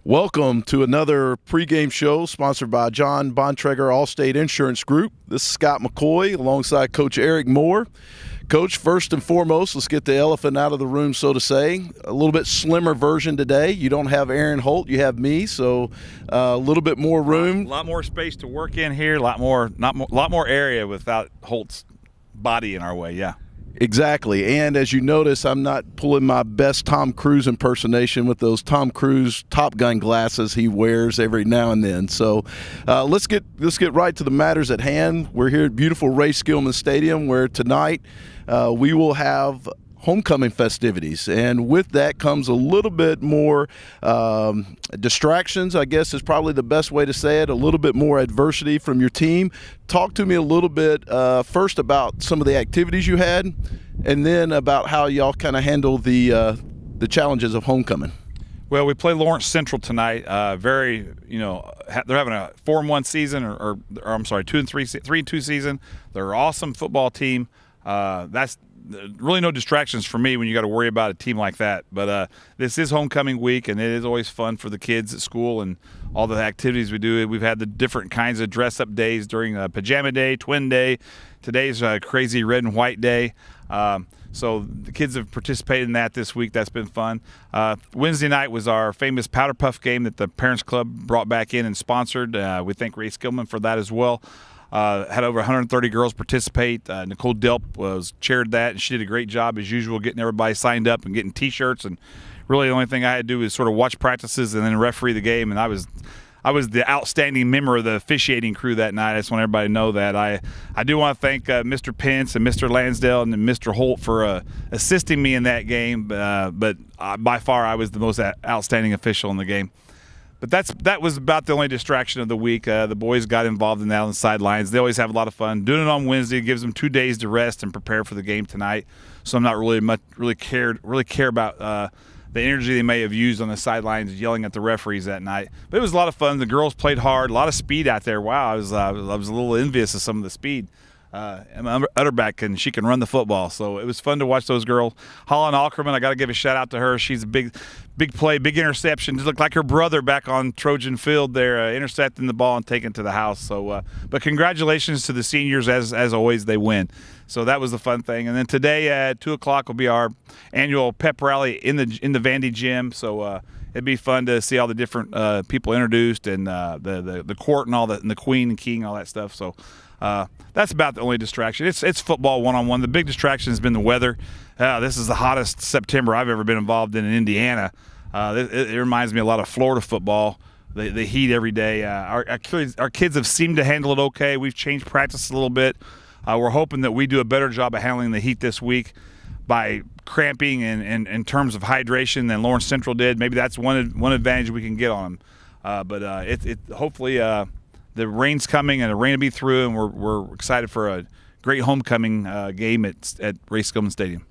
Welcome to another pregame show sponsored by John Bontrager Allstate Insurance Group. This is Scott McCoy alongside Coach Eric Moore. Coach, first and foremost, let's get the elephant out of the room, so to say. A little bit slimmer version today. You don't have Aaron Holt, you have me, so a little bit more room. A lot more space to work in here. A lot more area without Holt's body in our way. Yeah. Exactly, and as you notice, I'm not pulling my best Tom Cruise impersonation with those Tom Cruise Top Gun glasses he wears every now and then. So let's get right to the matters at hand. We're here at beautiful Ray Skillman Stadium, where tonight we will have homecoming festivities, and with that comes a little bit more distractions, I guess is probably the best way to say it, a little bit more adversity from your team. Talk to me a little bit first about some of the activities you had, and then about how y'all kind of handle the challenges of homecoming. Well, we play Lawrence Central tonight. They're having a 4-1 season, or I'm sorry, 3-2 season. They're an awesome football team. That's really no distractions for me when you got to worry about a team like that. But this is homecoming week, and it is always fun for the kids at school and all the activities we do. We've had the different kinds of dress-up days during Pajama Day, Twin Day. Today's crazy red and white day. So the kids have participated in that this week. That's been fun. Wednesday night was our famous Powder Puff game that the Parents Club brought back in and sponsored. We thank Ray Skillman for that as well. Had over 130 girls participate. Nicole Delp chaired that, and she did a great job as usual getting everybody signed up and getting T-shirts. And really the only thing I had to do was sort of watch practices and then referee the game. And I was the outstanding member of the officiating crew that night. I just want everybody to know that. I do want to thank Mr. Pence and Mr. Lansdale and Mr. Holt for assisting me in that game. But by far I was the most outstanding official in the game. But that was about the only distraction of the week. The boys got involved in that on the sidelines. They always have a lot of fun. Doing it on Wednesday gives them 2 days to rest and prepare for the game tonight. So I'm not really care about the energy they may have used on the sidelines yelling at the referees that night. But it was a lot of fun. The girls played hard. A lot of speed out there. Wow, I was a little envious of some of the speed. Emma Utterback, and she can run the football, so it was fun to watch those girls. Holland Ackerman, I got to give a shout out to her. She's a big play, big interception. Just looked like her brother back on Trojan Field there, intercepting the ball and taking it to the house. So, but congratulations to the seniors, as always, they win. So that was the fun thing. And then today at 2 o'clock will be our annual pep rally in the Vandy gym. So it'd be fun to see all the different people introduced, and the court and all that, and the queen and king, all that stuff. So. That's about the only distraction. It's football one-on-one. The big distraction has been the weather. This is the hottest September I've ever been involved in Indiana. It reminds me a lot of Florida football. The heat every day. Our kids have seemed to handle it okay. We've changed practice a little bit. We're hoping that we do a better job of handling the heat this week by cramping and in terms of hydration than Lawrence Central did. Maybe that's one advantage we can get on them. But hopefully the rain's coming, and the rain will be through, and we're excited for a great homecoming game at Ray Skillman Stadium.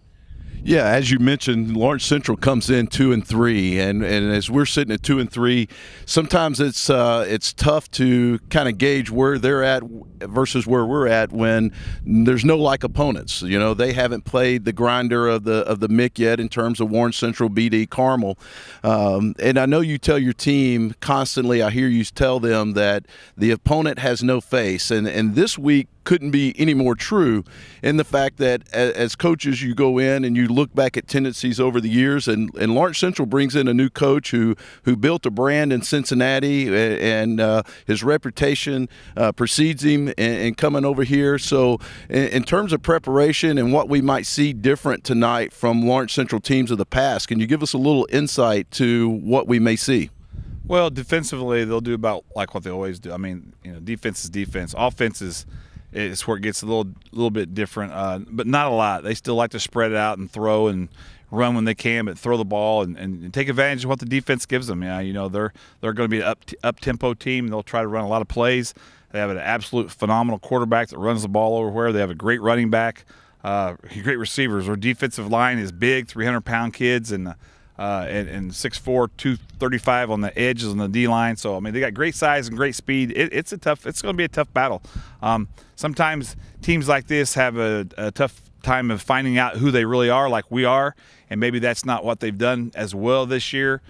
Yeah, as you mentioned, Lawrence Central comes in 2-3, and as we're sitting at 2-3, sometimes it's tough to kind of gauge where they're at versus where we're at when there's no like opponents. You know, they haven't played the grinder of the MIC yet in terms of Warren Central, BD, Carmel, and I know you tell your team constantly. I hear you tell them that the opponent has no face, and this week couldn't be any more true in the fact that as coaches you go in and you look back at tendencies over the years, and Lawrence Central brings in a new coach who built a brand in Cincinnati, and his reputation precedes him in coming over here. So in terms of preparation and what we might see different tonight from Lawrence Central teams of the past, can you give us a little insight to what we may see? Well, defensively they'll do about like what they always do. I mean, defense is defense. Offense is where it gets a little bit different, but not a lot. They still like to spread it out and throw and run when they can, but throw the ball and take advantage of what the defense gives them. Yeah, they're going to be an up-tempo team. They'll try to run a lot of plays. They have an absolute phenomenal quarterback that runs the ball everywhere. They have a great running back, great receivers. Their defensive line is big, 300-pound kids, and 6'4", 235 on the edges on the D line. So I mean, they got great size and great speed. It's going to be a tough battle. Sometimes teams like this have a tough time of finding out who they really are, like we are, and maybe that's not what they've done as well this year.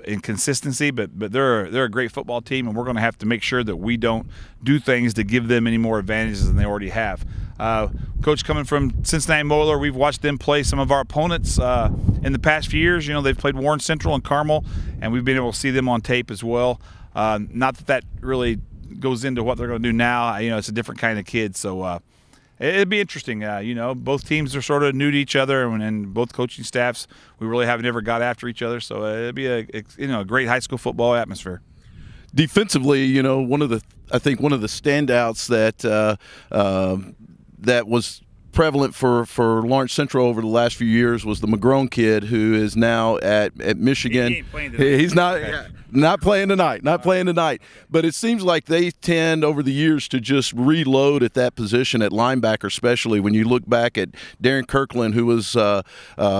in consistency, but they're a great football team, and we're going to have to make sure that we don't do things to give them any more advantages than they already have. Coach, coming from Cincinnati Moeller, we've watched them play some of our opponents in the past few years. You know, they've played Warren Central and Carmel, and we've been able to see them on tape as well. Not that really goes into what they're going to do now. You know, it's a different kind of kid, so it'd be interesting. You know, both teams are sort of new to each other, and both coaching staffs, we really haven't ever got after each other. So it'd be a great high school football atmosphere. Defensively, you know, I think one of the standouts that was prevalent for Lawrence Central over the last few years was the McGrone kid, who is now at Michigan. He's not playing tonight. Not playing tonight. But it seems like they tend over the years to just reload at that position at linebacker, especially when you look back at Darren Kirkland, who was a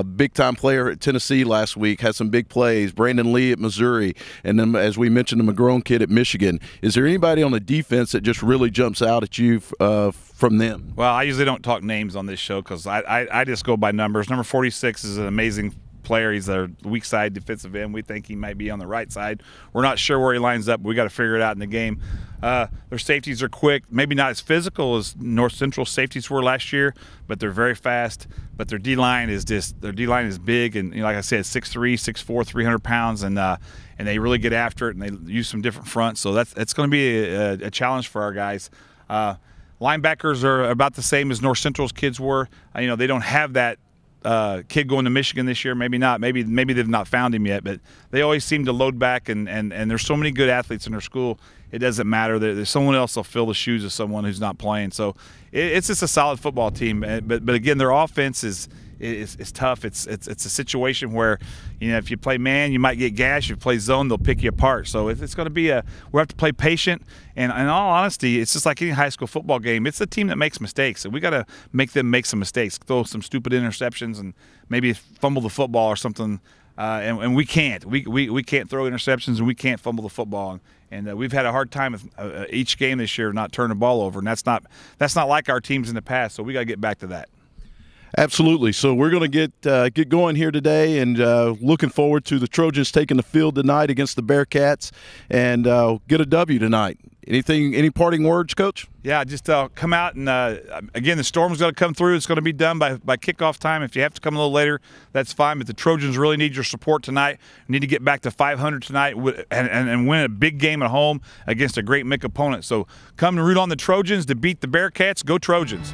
big-time player at Tennessee last week, had some big plays. Brandon Lee at Missouri, and then, as we mentioned, the McGrone kid at Michigan. Is there anybody on the defense that just really jumps out at you from them? Well, I usually don't talk names on this show because I just go by numbers. Number 46 is an amazing player. He's a weak side defensive end. We think he might be on the right side. We're not sure where he lines up, but we got to figure it out in the game. Their safeties are quick, maybe not as physical as North Central safeties were last year, but they're very fast. But their D-line is big, and like I said, 6'3", 6'4", 300 pounds, and they really get after it, and they use some different fronts. So it's going to be a challenge for our guys. Linebackers are about the same as North Central's kids were. You know, they don't have that kid going to Michigan this year. Maybe not. Maybe they've not found him yet. But they always seem to load back, and there's so many good athletes in their school. It doesn't matter. There's someone else will fill the shoes of someone who's not playing. So it's just a solid football team. But again, their offense is tough. It's a situation where, you know, if you play man, you might get gashed. If you play zone, they'll pick you apart. So it's going to be we have to play patient. And in all honesty, it's just like any high school football game. It's the team that makes mistakes, and we got to make them make some mistakes, throw some stupid interceptions, and maybe fumble the football or something. And we can't. We can't throw interceptions, and we can't fumble the football. And we've had a hard time with each game this year not turning the ball over, and that's not like our teams in the past. So we got to get back to that. Absolutely. So we're going to get going here today, and looking forward to the Trojans taking the field tonight against the Bearcats and get a W tonight. Any parting words, Coach? Yeah, just come out and again, the storm's going to come through. It's going to be done by kickoff time. If you have to come a little later, that's fine. But the Trojans really need your support tonight. We need to get back to 500 tonight and win a big game at home against a great MIC opponent. So come and root on the Trojans to beat the Bearcats. Go Trojans!